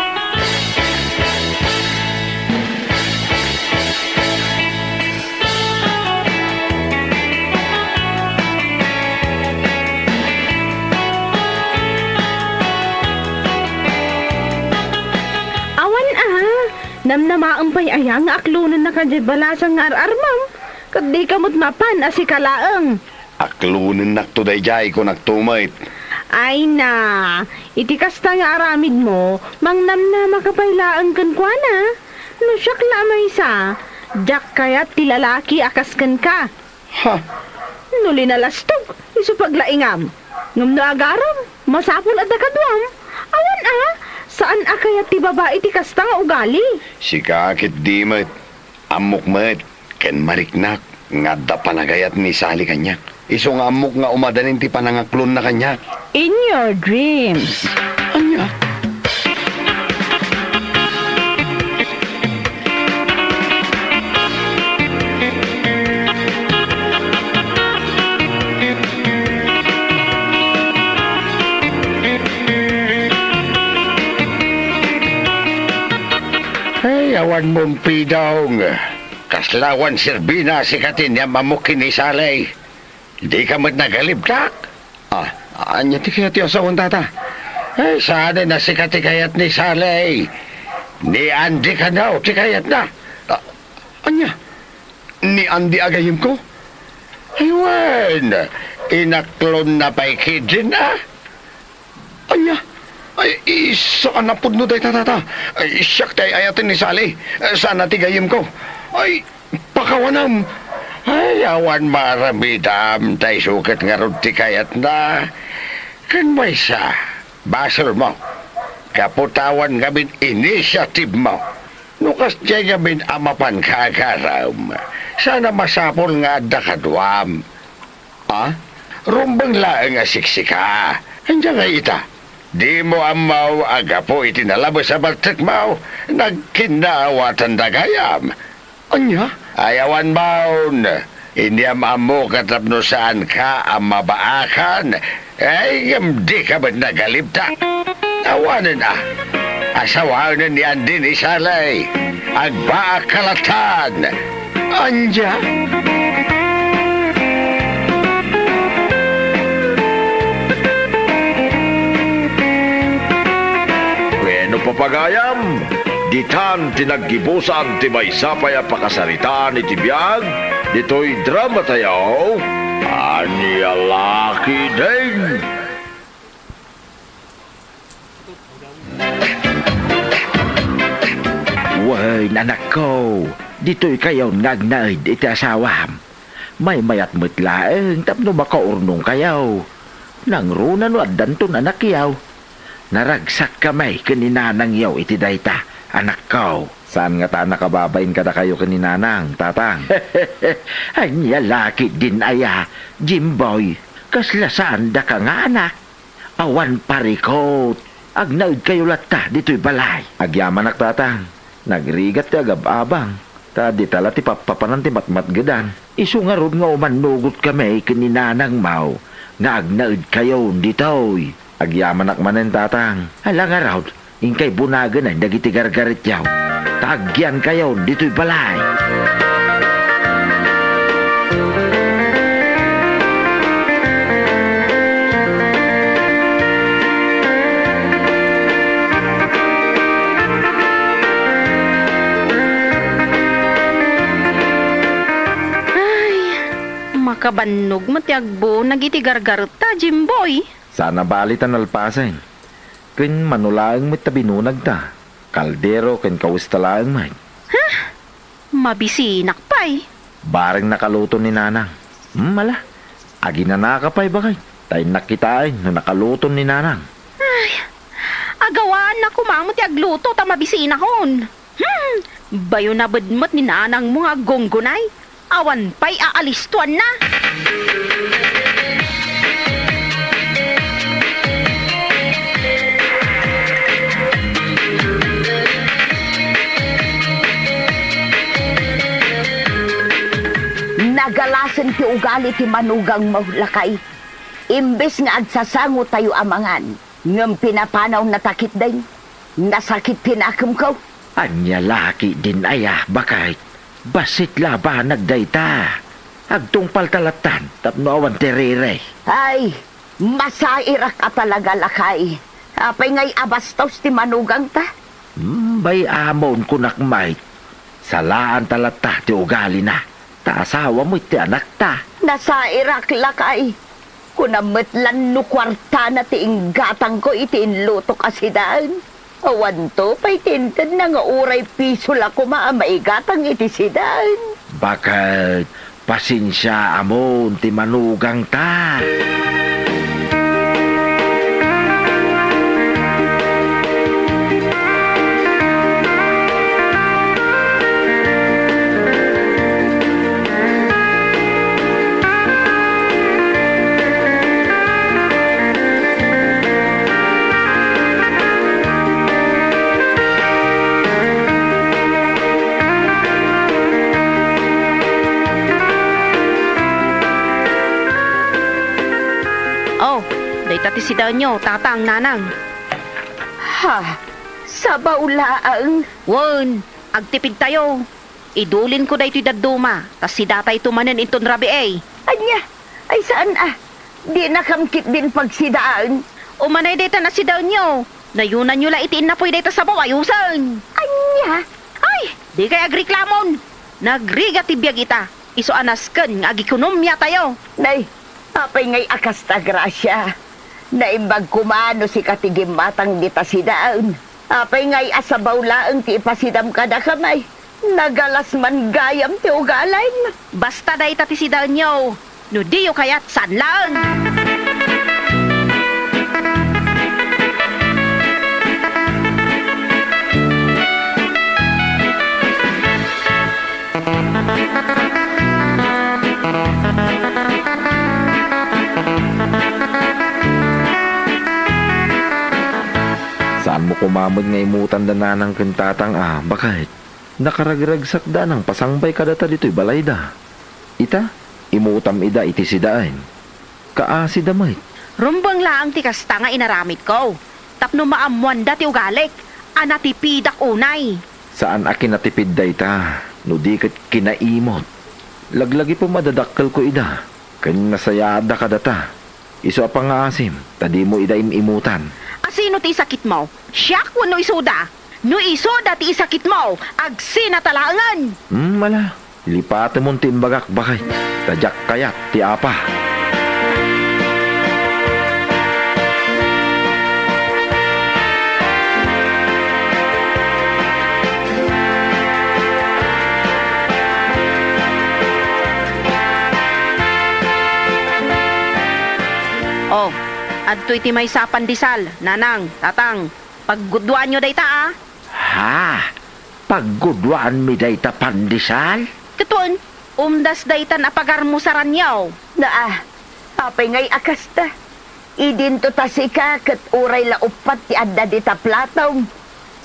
Namnamaang pa'y ayang nga aklunan na kadya balasang nga ar-armam. Kaddi kamot mapan asi kalaang. Aklunin nakto day jay ko nagtumait. Ay na, iti kasta nga aramid mo, mang namna makapailaang kan kwa na. No siyak lamay sa, jak kaya't tilalaki akaskan ka. Ha? No linalastog, iso paglaingam. Ngam no agaram, masapul at akadwam. Awan saan akayat ti babae ti kasta nga ugali? Si kakit di mat. Amok mat. Ken mariknak. Nga da panagayat ni sali kanyak. Iso nga amok nga umadanin ti panangaklon na kanyak. In your dreams. Anya? Awan mong pidong. Kaslawan sirbina si katin niya mamukin ni Salay. Di ka mat nagalibdak. Anya ti kaya ti asawang tata. Sana na si katikayat ni Salay. Ni Andy ka na o tikayat na. Anya? Ni Andy agayim ko? Aywan. Inaklon na pa'y kidin Anya? Ay, saan na pudno day tatata? Ay, siyak tay ayatin ni Sally. Sana tigayim ko. Ay, pakawanam. Ay, awan maramidam. Tay sukat nga ron tikayat na. Kan may sa, basal mo. Kaputawan gamin initiative mo. Nukas dyan gamin amapan kagaram. Sana masapol nga dakadwam. Rumbang laang asiksika. Andiyan nga ita. Di mo amaw aga po itinalabas sa baltik mo. Nagkinawatan dagayam. Anya? Ayawan maun. Inyam amo katapno saan ka ang mabaakan. Ay, di ka ba nagalipta? Awanan asawanan ni Andin Isalay. Agbakalatan. Anya? Papagayam, ditan tinaggibusan ti may sapay a pakasaritaan iti biyag, dito'y drama tayo, anya laki ding. Way, nanak ko, dito'y kayo ngagnaid iti asawam. May mayat mutlaeng tapno makaurnong kayaw. Nang runan o adanton anak yaw. Naragsak kamay kaninanang yaw iti dayta, anak ko. Saan nga ta nakababain kada kayo kaninanang, tatang? Anya laki din aya, Jimboy. Kaslasaan da ka nga anak. Awan parikot. Agnaud kayo lata dito'y balay. Agyaman tatang. Nagrigat ti agab-abang. Ta di tala ti papapanan ti matmatgadan. Isu nga ron nga umanugot kami kaninanang mau. Nga agnaud kayo dito'y. Agyaman manen tatang. Alang araw, ingkay bunagan ay dagiti gargarit yaw. Tagyan kayo dito'y balay. Kabannog mo tiyagbo, nagitigargarot ta, Jimboy. Sana balitan alpasin. Kin manulaang mo't tabinunag ta. Kaldero kin kawistalaang may. Mabisinak pa'y. Bareng nakaluto ni Nanang. Mala. Agi na nakapay bakay. Tay nakitain no nakaluto ni Nanang. Agawaan na kumamot tiyagluto ta mabisina hon. Bayo na badmat ni nanang mga gonggonay. Awan pa'y aalistuan na. Nagalasan ti ugali ti manugang mahulakay. Imbes nga agsasango tayo amangan, ngam pinapanaw na takit din. Nasakit pinakam ko. Anya laki din ayah bakay. Basit laban nagdayta. Agtong paltalatan tapno awan terere. Ay, masairak ka talaga lakay. Apay ngay abastos ti manugang ta. Bay amon kunakmay. Salaan talata ti ugali na. Ta asawa mo ti anak ta. Nasairak lakay. Kunametlan no kwarta na ti inggatang ko iti inlutok asidaan. Awan to, pa'y tintin na nga uray piso la maigatang iti sidaan. Bakit pasensya amon ti manugang ta. Oh, dayta ti sidaw nyo, tatang nanang. Ha, sa baulaang. Won, agtipid tayo. Idulin ko dayto'y daduma, tas si datay tumanen inton rabi eh. Anya, ay saan Di nakamkit din pagsidaan. Umanay dayta na sidaw nyo. Nayunan nyo la itiin na po'y dayta sa bawayusan. Anya, Ay, di kay agriklamon. Nagriga tibiyag ita. Iso anasken nga agikonomya tayo. nay, apay ngay akasta grasya. Naimbag kumano si katigim matang dita sidaan. Apay ngay asabaw laang ti ipasidam kada kamay. Nagalas man gayam ti ugalan. Basta dayta ti sidaw nyo. No diyo kayat sanlaan. Saan mo kumamod nga imutan da Nanang kentatang bakit? Nakaragragsak da ng pasangbay kadata dito'y balay da. Ita, imutam ida iti sidaan. Kaasi damay. Rumbang laang ti kasta nga inaramit ko. Tapno maamuan da ti ugalik. Anatipidak unay. Saan akin natipid da ita? No di kat kinaimot. Laglagi po madadakkel ko ida. Kanya nasayada kadata. Iso apang asim, tadi mo ida imimutan. Asino ti sakit mo? Siyak wano isoda. No isoda ti isakit mo. Agsina talangan. Mala. Lipate mo timbagak bakay. Tadyak kayat ti apa. Oh, adto'y ti may sapandisal, nanang, tatang. Paggudwan nyo dayta Ha? Paggudwaan mi dayta pandisal? Katun, umdas dayta na pagarmusaran yaw. Apay ngay akasta. Idinto ta sika kat uray la upat ti adda dita plataw.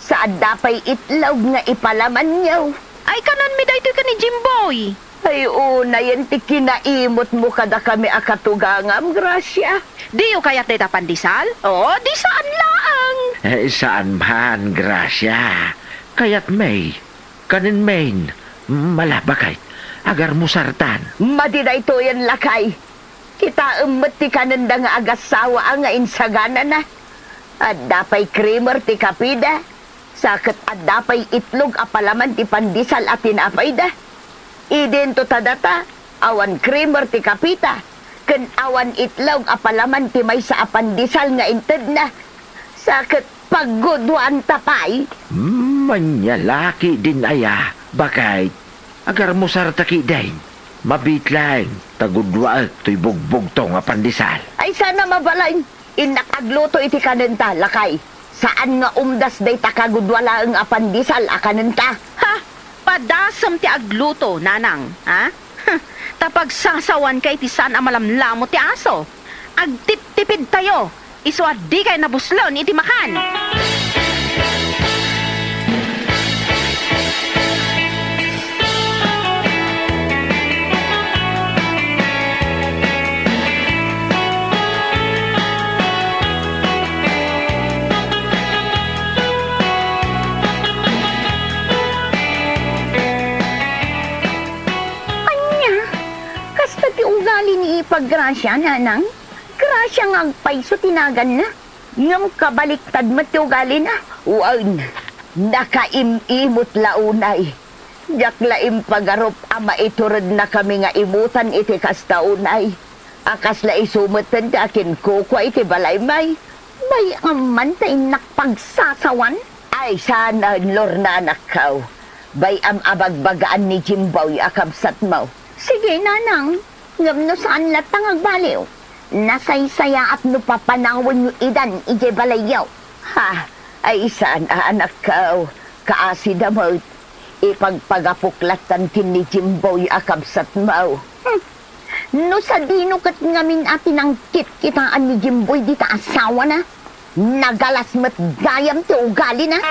Sa adda pa'y itlaw nga ipalaman niyaw. Ay kanan mi dayto'y ka ni Jimboy. Ay una yan ti kinaimot mo kada kami akatugangam, grasya. Diyo kayat dayta pandisal? Oo, di saan laang. Saan man, grasya. Kayat may. Kanin main. Malabakay. Agar mo sartan. Madida ito yan lakay. Kita umot ti kananda nga agasawa nga insagana na. At dapay creamer ti kapida. Sakit at dapay itlog apalaman ti pandisal at tinapay da. Idento tadata. Awan creamer ti kapita. Ken awan itlog apalaman ti may sa apandisal nga inted na. Sakit paggudwan tapay. Manyalaki din aya. Bakit? Agar mo sartaki din. Mabitlang. Tagudwa to'y bugbog to nga pandesal. Ay sana mabalain. Inakagluto iti kanenta, lakay. Saan nga umdas day takagudwala ang apandisal a kanenta? Ha? Padasam ti agluto, nanang. Ha? Tapag sasawan kay ti saan amalamlamo ti aso. Agtip-tipid tayo. Iswa di kay nabuslon iti makan. Kasta ti ugali ni ipaggrasya, nanang. Grasya nga agpaiso tinagan na. Ngam kabaliktad mo ti ugali na. Uwan, nakaimimot launay. Jak laim pagarup ama iturod na kami nga imutan iti kastaunay. Akas la isumutan ti akin kukwa iti balaymay. Bay aman ta inakpagsasawan. Ay sana lorna anak kaw. Bay am abagbagaan ni Jimboy akabsat mo. Sige, nanang. Ngam no saan latang agbaliw. Nasaysaya at no papanawin yung idan ije balayaw. Ha, ay saan anak kaw. Kaasi damot. Ipagpagapuklatan kin ni Jimboy akabsat mo. No sa dino kat ngamin atin ang kitaan ni Jimboy di ta asawa na. Nagalas mat gayam ti ugali na.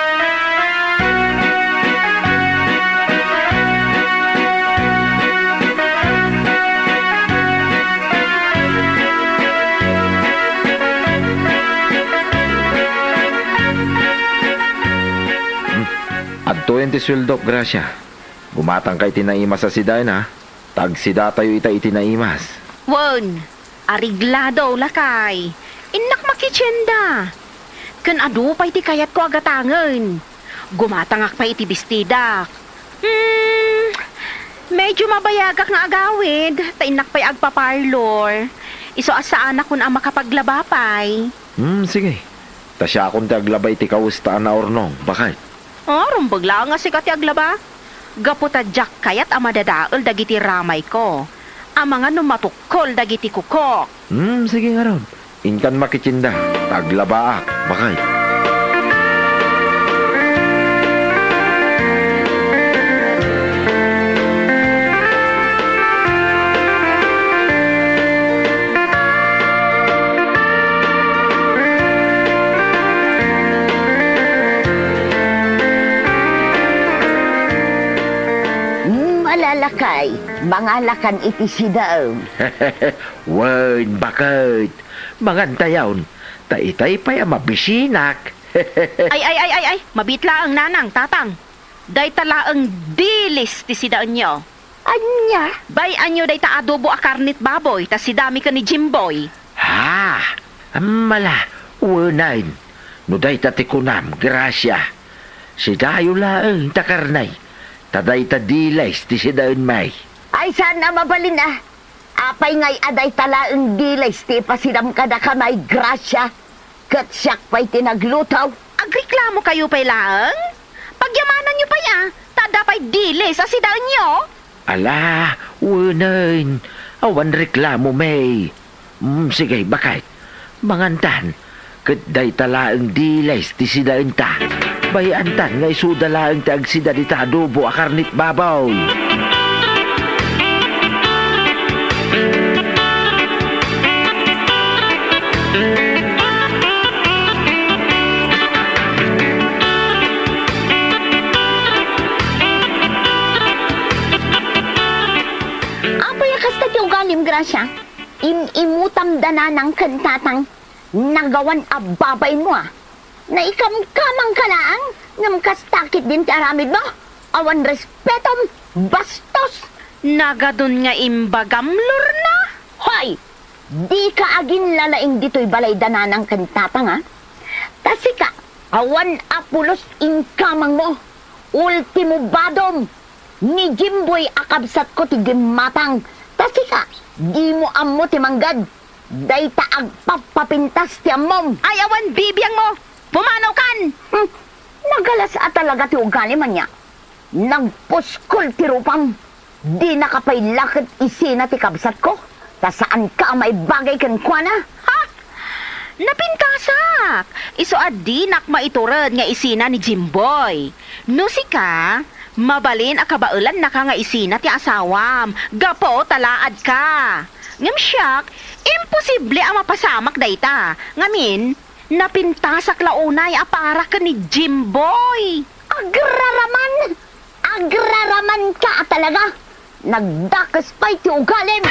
Adto ti sweldo, Gracia. Gumatang kay tinaimas sa siday na. Tag sida tayo ita itinaimas. Won, ariglado lakay. Inak makitsenda. Kan adu pa iti kayat ko agatangan. Gumatangak pa iti bistidak. Medyo mabayagak nga agawid. Tainak pa'y agpaparlor. Iso asaan ako na makapaglabapay. Sige. Tasya akong ti aglabay ti kawustaan na ornong. Bakit? Rumbag lang nga sikat ti aglaba. Gaputadyak kayat amadadaol dagiti ramay ko. Amanga numatukol dagiti kukok. Sige nga ron. Inkan makitsinda. Taglabaak. Bakit? Malalakay, mangalakan iti sidaw. Wen, bakit? Mangantayawn. Taitay pa'y mabisinak. Ay, mabitla ang nanang, tatang. Day tala ang dilis ti sidaan nyo. Anya? Bay anyo day ta adobo a karnit baboy, ta sidami ka ni Jimboy. Ha? Mala, unain. No day tatikunam, grasya. Si dayo laeng takarnay. Taday ta dilays ti sidaan may. Ay sana mabalin ah. Apay ngay aday talaang dilays ti pasidam kada kamay grasya. Kat siyak pa'y tinaglutaw. Agreklamo kayo pa'y laang? Pagyamanan nyo pa ya, tada pa'y dilis sa sidaan nyo. Ala, unain. Awan reklamo may. Sige, bakit? Mangantan. Kat day talaang dilays ti sidaan ta. Bayantan nga isudalaang ti agsida di ta adobo a karnit babaw. Apay kasta ti ugalim grasya. Imutam dana ng kantatang nagawan ababain mo ah. Na ikamkamang kalaang ngam kastakit din ti aramid mo. Awan respetom, bastos. Nagadun nga imbagamlor na. Hoy! Di ka agin lalaing dito'y balay dananang kantatang ha? Tasi ka, awan apulos inkamang mo. Ultimo badom. Ni Jimboy akabsat ko ti gimatang. Kasi ka, di mo amo ti manggad. Day ta agpapapintas ti amom. Ayawan bibiyang mo! Pumanaw kan! Nagalas at talaga ti ugali man niya. Nagpuskol ti rupam. Di nakapailakit isina ti kabsat ko. Ta saan ka may bagay kan kwa na? Ha? Napintasak! Iso adinak maiturad nga isina ni Jimboy. No si ka, mabalin a kabaulan na ka nga isina ti asawam. Gapo talaad ka. Ngam siyak, imposible ang mapasamak dayta. Ngamin, napintasak launay a para ka ni Jimboy. Agraraman! Agraraman ka talaga! Nagdakas pa'y ti ugalim!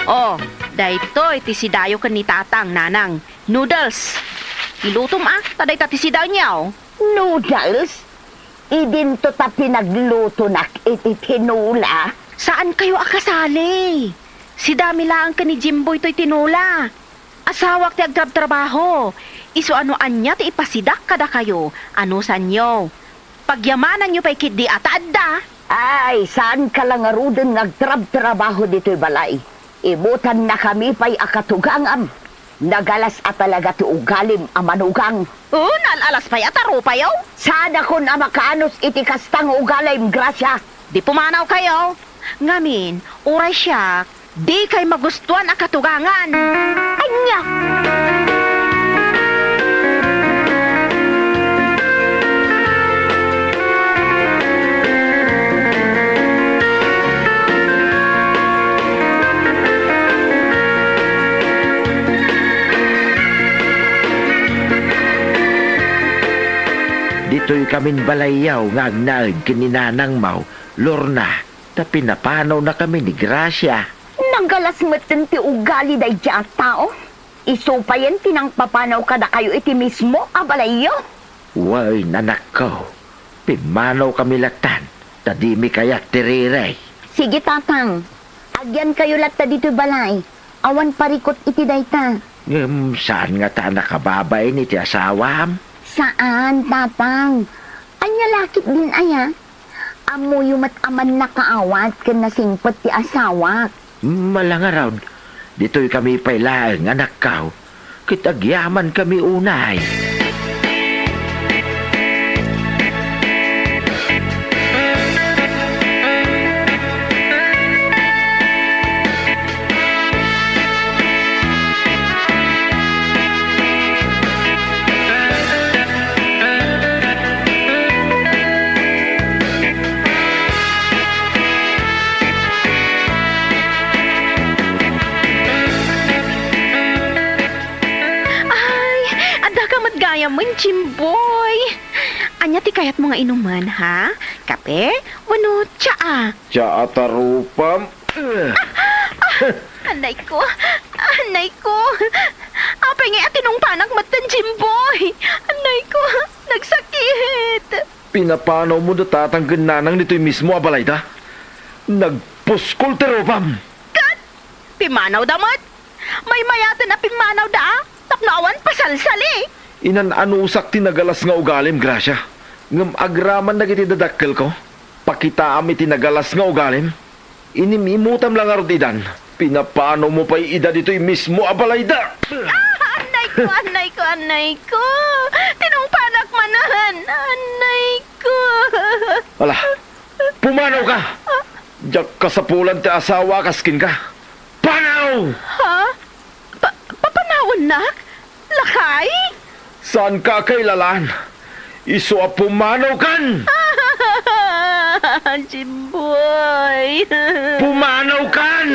Oh, dayto iti sidayo kan ni tatang nanang. Noodles. Ilutom taday tati sidayo niyaw. Noodles? Idinto ta pinagluto nak iti tinula. Saan kayo akasali? Si dami lang ka ni Jimboy to'y tinula. Asawak ti agtrab trabaho. Iso ano anya ti ipasidak kada kayo. Ano sanyo? Pagyamanan nyo pa'y kidi ataadda. Ay, saan ka lang aruden nagtrab-trabaho dito'y balay? Ibutan na kami pa'y akatugangam. Nagalas at talaga ti ugalim amanugang. Nalalas pa'y ataro payaw. Sana ko na makaanos iti kastang ugalim, grasya. Di pumanaw kayo. Ngamin, uray siya, di kay magustuhan ang katugangan. Anya! Dito'y kamin balayaw nga agnaag kininanang Mau, Lorna, ta pinapanaw na kami ni Gracia. Nanggalas matin ti ugali day dyan tao. Isupayan tinang papanaw ka na kayo iti mismo, abalayo. Way, nanak ko, pimanaw kami latan, ta di mi kayak tiriray. Sige tatang, agyan kayo latta dito balay. Awan parikot iti dayta. Saan nga ta nakababay ni ti asawam? Saan, tatang? Anya lakit din aya. Amo yumat aman nakaawat ken nasingpot ti asawak. Malangaraw, dito'y kami pailaang anak kao, kitagyaman kami unay. Jimboy! Anya ti kayat mo nga inuman, ha? Kape? Wano, tsaa? Tsaa tarupam. Anay ko! Anay ko! Apay nga atinong panak matan, Jimboy! Anay ko! Nagsakit! Pinapanaw mo datatang gananang nito'y mismo, abalayda? Nagpuskol tarupam! Kat! Pimanaw damot! May mayatan na pimanaw da! Tapnawan pasalsali! Inan-anusak tinagalas nga ugalim, Gracia. Ngam agraman na kitidadakkel ko. Pakitaam itinagalas nga ugalim. Inimimutam lang arot idan. Pinapano mo pa'y ida dito'y mismo, abalayda! Anay ko, anay ko, anay ko! Tinong panak manahan! Anay ko! Wala, pumanaw ka! Diyak kasapulan ti asawa kaskin ka. Panaw! Ha? Papanawon nak? Lakay? Saan ka kailalan? Iso a pumanaw kan! Jimboy! Pumanaw kan!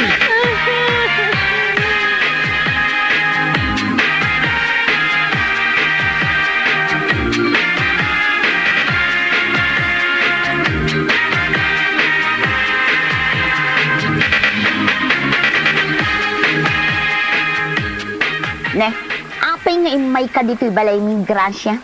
Ne, apay nga imay ka dito'y balay ni Gracia.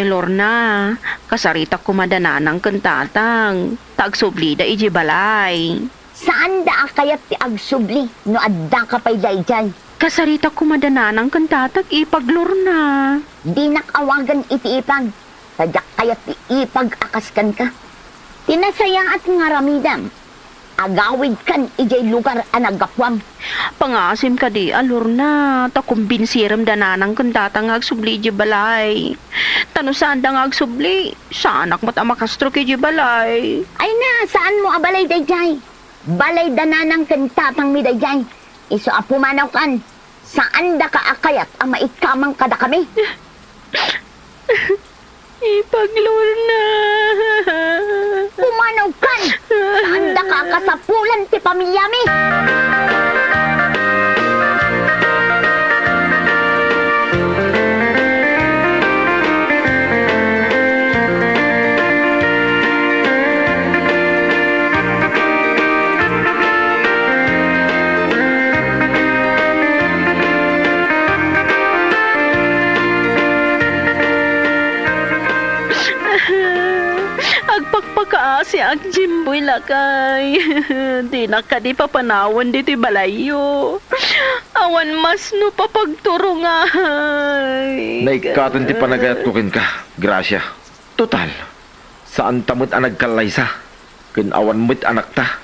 Lorna, kasarita ko madananang kantatang. tagsubli da iji balay. Saan da kayat ti agsubli no adda ka pa'y dayjay? Kasarita kumadananang kantatag ipaglor na. Di nakawagan iti ipag. Sadyak kayat ti ipag akaskan ka. Tinasayang at ngaramidam. Agawid kan ijay lugar anagapwam. Pangasim ka di alor na. Ta kumbinsiram dananang kantatang agsubli iji balay. Tano saan da agsubli? Saanak mat amakastro iji balay. Ay na, saan mo abalay dayjay? Balay dananang kantatang mi dayjay. Iso apumanaw kan. Saan da ka akayat ang maikamang kada kami? Ipaglor na. Pumanaw kan. Saan da ka kasapulan ti pamilya mi? Agpakpakaasi ang Jimboy lakay. Di na ka di papanawan dito balayo. Awan mas no papagturungay. Naikatan ti panagayat ko kin ka, Gracia. Total, saan tamot ang nagkalaysa? Kinawan mo't anak ta.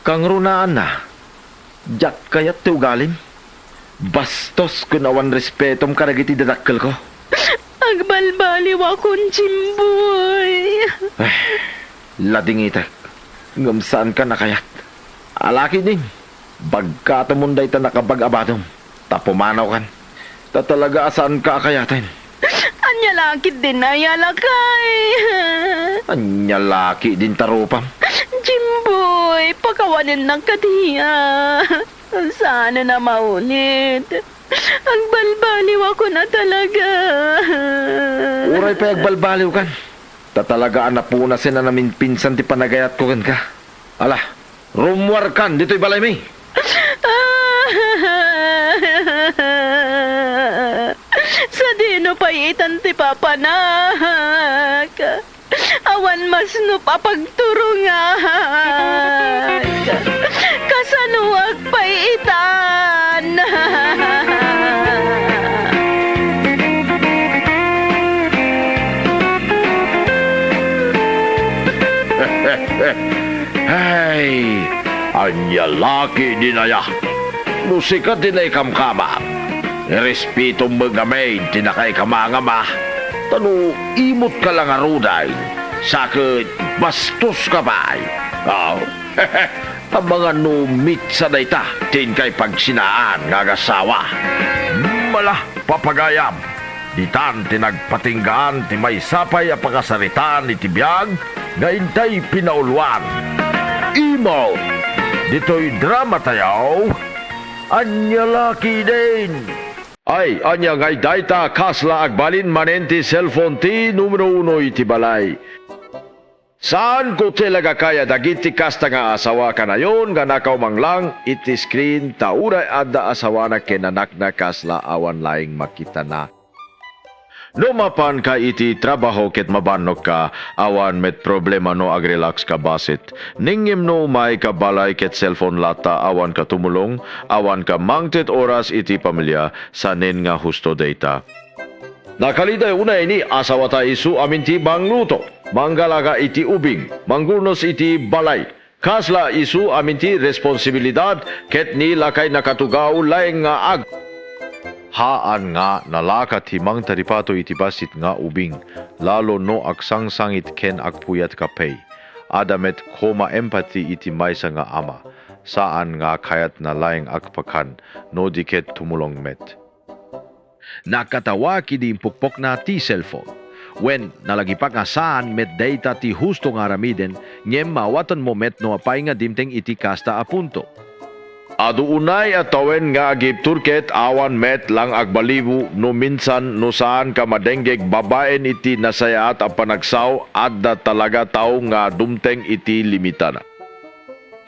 Kang runaan na. Diyak kayat ti ugalim. Bastos kinawan respetom karagiti dadakkel ko. Agbalbaliw akong Jimboy. Lading itak. Ngam saan ka nakayat? Alaki din. Bagkatamunday ta nakabag-abadom. Tapumanaw kan. Ta talaga saan ka akayatin? Anya lakit din ay alakay. Anya laki din tarupam. Jimboy, pakawanin ng kadiya. Sana na maunit. Ang balbaliw ako na talaga. Uray pa agbalbaliw kan. Ta talaga anapunasin na namin pinsan ti panagayat ko kan ka. Ala, rumwar kan dito'y balay mi. Sa dino pa itan ti papanak. Awan mas no papagturungan. Kasanuwag pa itan. Hey, anya laki dinaya. Musika dinay kamkama. Respeto mga maid tinakay kamangama. Tano imot ka lang aruday. Sakit bastos ka ba? Oh, ang mga numit sa dayta tin kay pagsinaan ngagasawa. Mala papagayam. Ditan tinagpatinggaan ti may sapay a pakasaritan ni tibiyag nga intay pinauluan. Imo, dito'y drama tayaw. Anya laki din. Ay, anya ngay dayta kasla agbalin manenti cellphone ti numero 1 iti balay. Saan ko talaga kaya dagiti kasta nga asawa ka na yon nga nakaw manglang iti screen tauray adda asawa na kenanak na kasla awan laing makita na. No mapan ka iti trabaho ket mabanok ka, awan met problema no agrelax ka basit. Ningim no may kabalay ket cellphone lata, awan ka tumulong, awan ka mangtet oras iti pamilya, sanin nga husto data. Nakaliday unay ni asawa ta isu amin ti bangluto, manggalaga iti ubing, manggunos iti balay. Kasla isu amin ti responsibilidad ket ni lakay nakatugaw laeng nga ag. Haan nga nalakat himang taripato iti basit nga ubing, lalo no agsangsangit ken agpuyat kapay. Adamet koma empati iti maysa nga ama, saan nga kayat na laing agpakan, no diket tumulong met. Nakatawa kidi impukpok na ti cellphone. When nalagipak nga saan met data ti husto nga ramiden, ngem mawatan mo met no apay nga dimteng iti kasta a punto. Adu unay atawen nga agip turket awan met lang agbalibu no minsan no saan ka madenggeg babaen iti nasayaat a panagsaw adda talaga tao nga dumteng iti limitana.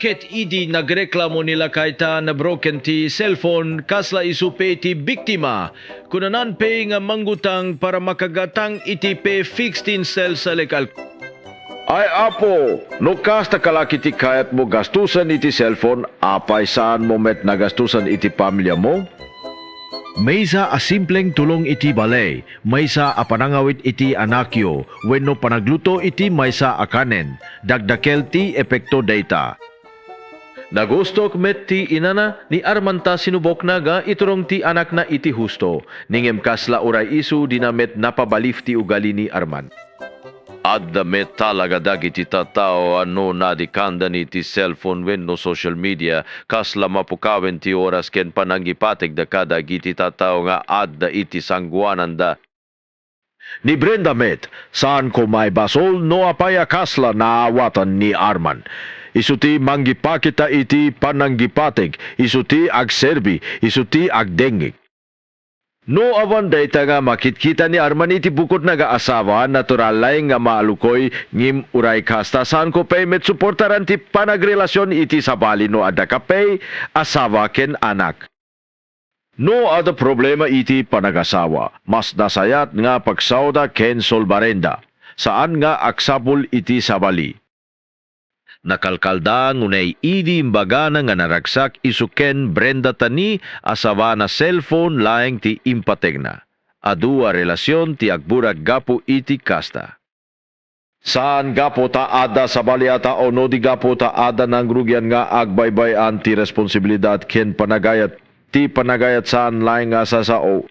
Ket idi nagreklamo nila kayta na broken ti cellphone kasla isupe iti biktima kunanan pe nga manggutang para makagatang iti pe fixed in cell sa lekal. Ay apo, no kasta kalaki ti kayat mo gastusan iti cellphone, apay saan mo met nagastusan iti pamilya mo? Maysa a simpleng tulong iti balay, maysa a panangawit iti anakyo, wenno panagluto iti maysa a kanen, dagdakel ti epekto data. Nagustok met ti inana ni Armanta sinubok na ga iturong ti anak na iti husto, ningem kasla uray isu dinamet napabalif ti ugali ni Arman. Adda met talaga dagiti tattao ano nadikanda ni ti cellphone wenno social media kasla mapukawen ti oras ken panangipatig da kada giti tattao nga adda iti sangguanan da. Ni Brenda met, saan ko may basol no apaya kasla naawatan ni Arman. Isuti manggipakita iti pananggipatig, isuti agserbi, isuti agdengig. No awan dayta nga makitkita ni Arman iti bukod nga asawa, natural lay nga maalukoy ngim uray kasta saan ko pay met suportaran ti panagrelasyon iti sabali no ada kapay asawa ken anak. No ada problema iti panagasawa, mas nasayat nga pagsawda ken solbarenda, saan nga aksabol iti sabali. Nakalkalda ngunay idi imbaga na nga naragsak isuken Brenda tani asawa na cellphone laeng ti impategna. Adua relasyon ti agburag gapo iti kasta. Saan gapo ta ada sa baliata o no di gapo ta ada ng rugyan nga agbaybayan ti responsibilidad ken panagayat ti panagayat saan laeng nga sasao.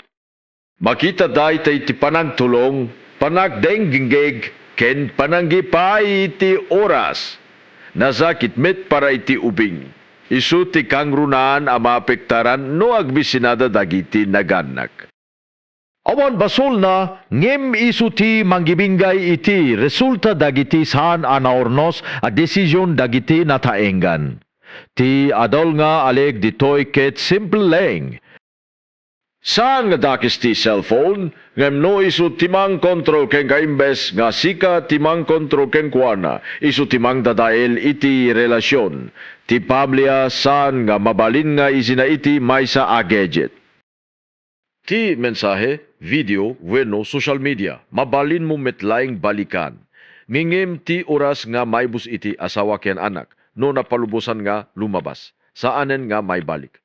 Makita day ti panagtulong, panagdenggingig, ken pananggipay ti oras. Nasakit met para iti ubing. Isu ti kang runaan ang maapektaran no agbisinada dagiti naganak. Awan basol na, ngem isu ti manggibingay iti resulta dagiti saan anaornos a desisyon dagiti nataenggan. Ti adol nga aleg ditoy ket simple leng. Saan nga dakis ti cellphone, ngem no isu timang kontrol ken kaimbes nga sika timang kontrol ken kuana, isu timang dadael iti relasyon. Ti pamilya saan nga mabalin nga isina iti maysa a gadget. Ti mensahe, video, wenno social media, mabalin mo metlaing balikan. Ngingem ti oras nga maybus iti asawa ken anak, no napalubusan nga lumabas. Saanen nga may balik.